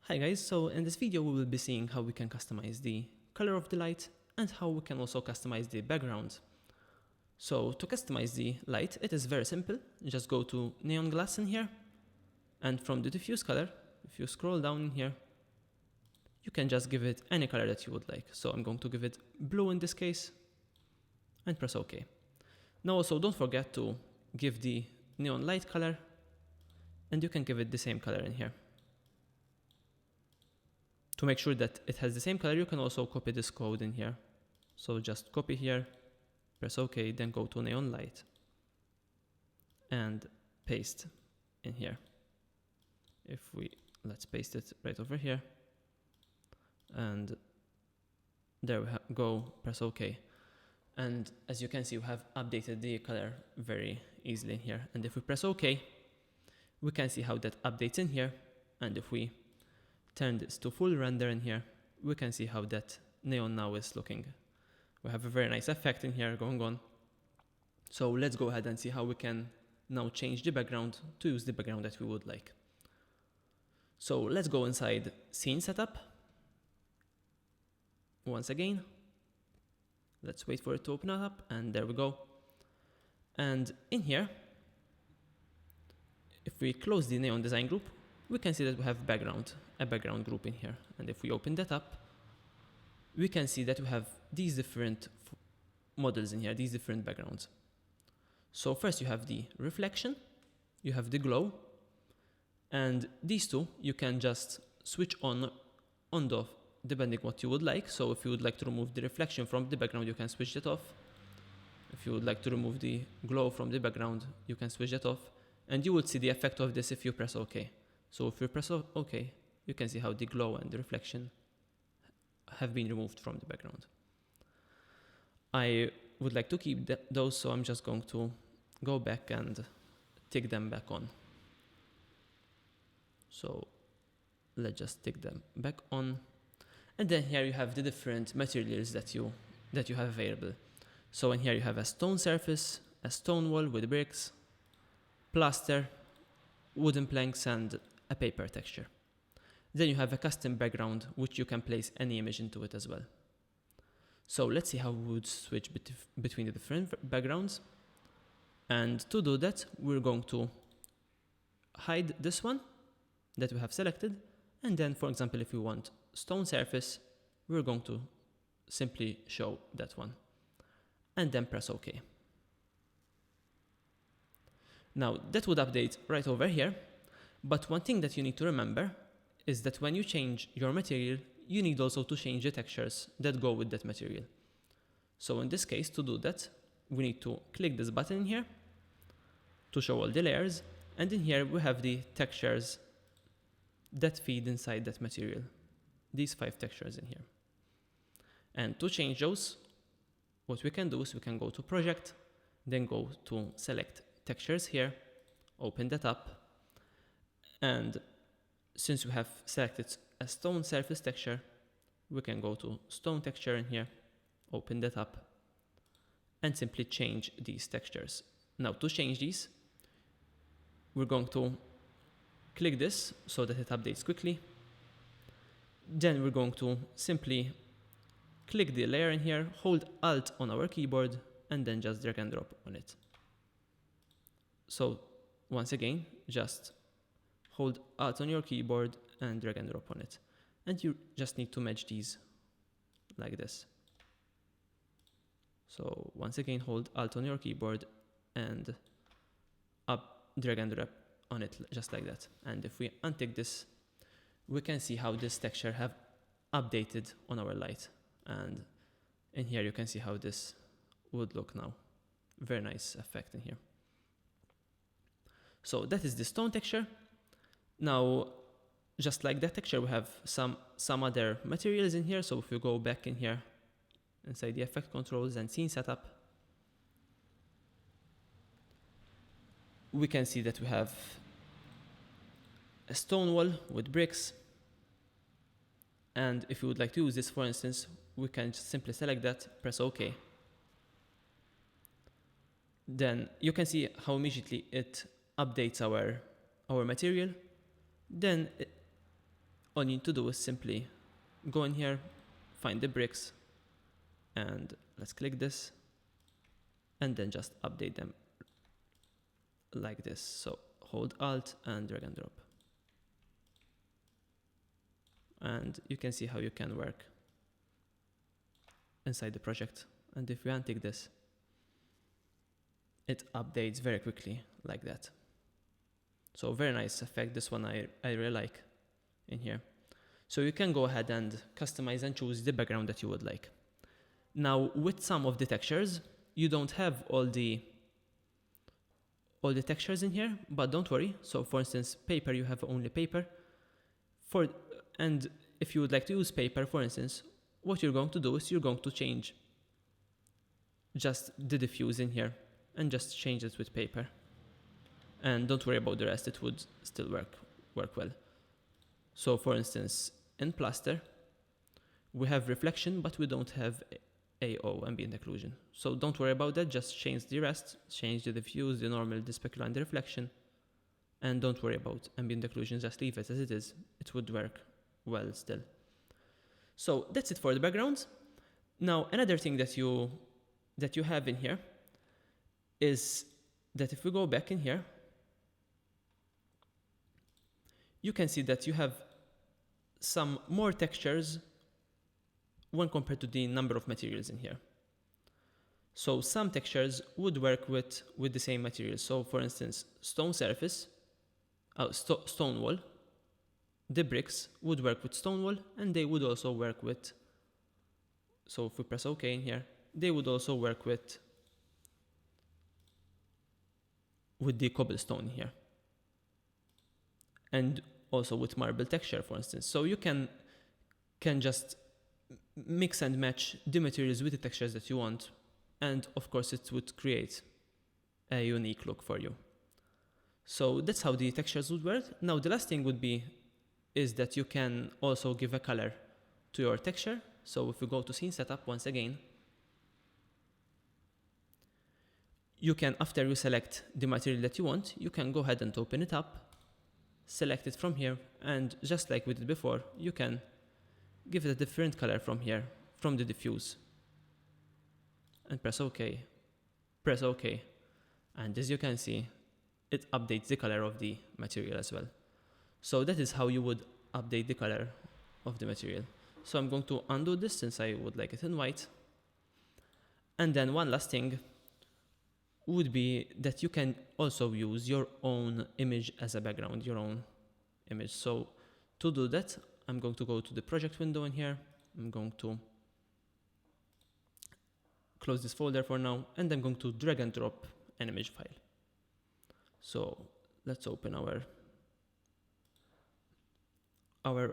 Hi guys, so in this video we will be seeing how we can customize the color of the light and how we can also customize the background. So to customize the light, it is very simple. Just go to neon glass in here, and from the diffuse color, if you scroll down in here, you can just give it any color that you would like. So I'm going to give it blue in this case and press OK. Now also don't forget to give the neon light color, and you can give it the same color in here. To make sure that it has the same color, you can also copy this code in here. So just copy here, press OK, then go to neon light and paste in here. Let's paste it right over here, and there we go, press OK. And as you can see, we have updated the color very easily in here. And if we press OK, we can see how that updates in here. And if we turn this to full render in here, we can see how that neon now is looking. We have a very nice effect in here going on. So let's go ahead and see how we can now change the background to use the background that we would like. So let's go inside scene setup. Once again, let's wait for it to open up, and there we go. And in here, if we close the neon design group, we can see that we have a background group in here. And if we open that up, we can see that we have these different models in here, these different backgrounds. So first you have the reflection, you have the glow, and these two you can just switch on off depending what you would like. So if you would like to remove the reflection from the background, you can switch that off. If you would like to remove the glow from the background, you can switch that off. And you would see the effect of this if you press OK. So if you press OK, you can see how the glow and the reflection have been removed from the background. I would like to keep those, so I'm just going to go back and tick them back on. So let's just tick them back on. And then here you have the different materials that you have available. So in here you have a stone surface, a stone wall with bricks, plaster, wooden planks, and a paper texture. Then you have a custom background, which you can place any image into it as well. So let's see how we would switch between the different backgrounds. And to do that, we're going to hide this one that we have selected. And then, for example, if we want stone surface, we're going to simply show that one. And then press OK. Now, that would update right over here. But one thing that you need to remember is that when you change your material, you need also to change the textures that go with that material. So in this case, to do that, we need to click this button in here to show all the layers. And in here, we have the textures that feed inside that material. These 5 textures in here. And to change those, what we can do is we can go to project, then go to select textures here, open that up. And since we have selected a stone surface texture, we can go to stone texture in here, open that up, and simply change these textures. Now to change these, we're going to click this so that it updates quickly. Then we're going to simply click the layer in here, hold Alt on our keyboard, and then just drag and drop on it. So once again, just hold Alt on your keyboard and drag and drop on it. And you just need to match these like this. So once again, hold Alt on your keyboard and drag and drop on it just like that. And if we untick this, we can see how this texture have updated on our light. And in here you can see how this would look now. Very nice effect in here. So that is the stone texture. Now, just like that texture, we have some other materials in here. So if we go back in here, inside the effect controls and scene setup, we can see that we have a stone wall with bricks. And if you would like to use this, for instance, we can just simply select that, press OK. Then you can see how immediately it updates our material. Then all you need to do is simply go in here, find the bricks, and let's click this, and then just update them like this. So hold Alt and drag and drop. And you can see how you can work inside the project. And if we untick this, it updates very quickly like that. So very nice effect. This one I really like in here. So you can go ahead and customize and choose the background that you would like. Now with some of the textures, you don't have all the textures in here, but don't worry. So for instance, paper, you have only paper. And if you would like to use paper, for instance, what you're going to do is you're going to change just the diffuse in here and just change it with paper. And don't worry about the rest, it would still work well. So for instance, in plaster, we have reflection, but we don't have AO, ambient occlusion. So don't worry about that, just change the rest, change the diffuse, the normal, the specular, and the reflection. And don't worry about ambient occlusion, just leave it as it is. It would work well still. So that's it for the backgrounds. Now, another thing that you have in here is that if we go back in here, you can see that you have some more textures when compared to the number of materials in here. So some textures would work with the same materials. So for instance, stone surface, stone wall, the bricks would work with stone wall, and they would also work with, so if we press OK in here, they would also work with the cobblestone here. And also with marble texture, for instance. So you can just mix and match the materials with the textures that you want, and of course it would create a unique look for you. So that's how the textures would work. Now the last thing is that you can also give a color to your texture. So if we go to scene setup once again, you can, after you select the material that you want, you can go ahead and open it up, select it from here, and just like we did before, you can give it a different color from here, from the diffuse. And press OK. Press OK. And as you can see, it updates the color of the material as well. So that is how you would update the color of the material. So I'm going to undo this since I would like it in white. And then one last thing would be that you can also use your own image as a background, your own image. So to do that, I'm going to go to the project window in here. I'm going to close this folder for now, and I'm going to drag and drop an image file. So let's open our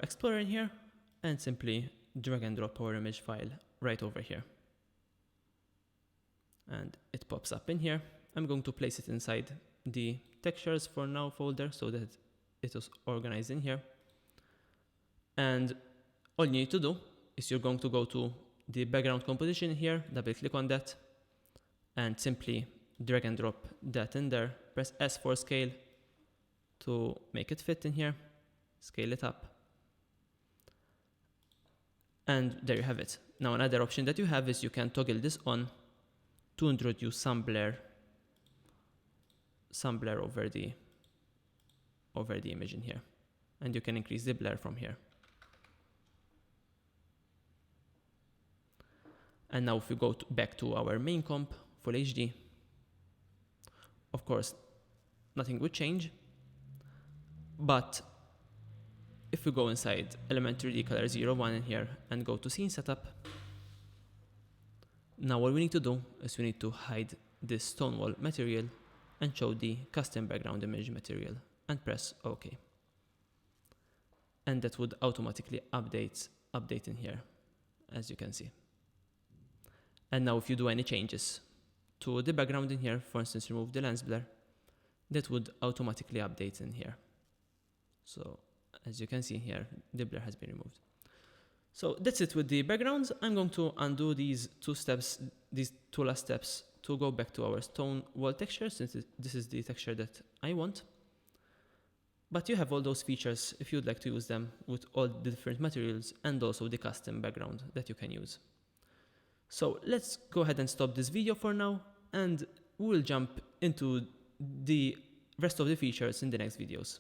Explorer in here and simply drag and drop our image file right over here. And it pops up in here. I'm going to place it inside the textures for now folder so that it is organized in here. And all you need to do is you're going to go to the background composition here, double click on that, and simply drag and drop that in there. Press S for scale to make it fit in here, scale it up. And there you have it. Now another option that you have is you can toggle this on to introduce some blur over the image in here. And you can increase the blur from here. And now if we go back to our main comp, Full HD, of course, nothing would change. But if we go inside Element 3D Color 01 in here and go to Scene Setup, now what we need to do is we need to hide this stone wall material and show the custom background image material and press OK. And that would automatically update in here, as you can see. And now if you do any changes to the background in here, for instance, remove the lens blur, that would automatically update in here. So as you can see here, the blur has been removed. So that's it with the backgrounds. I'm going to undo these two last steps to go back to our stone wall texture, since this is the texture that I want. But you have all those features if you'd like to use them with all the different materials and also the custom background that you can use. So let's go ahead and stop this video for now, and we'll jump into the rest of the features in the next videos.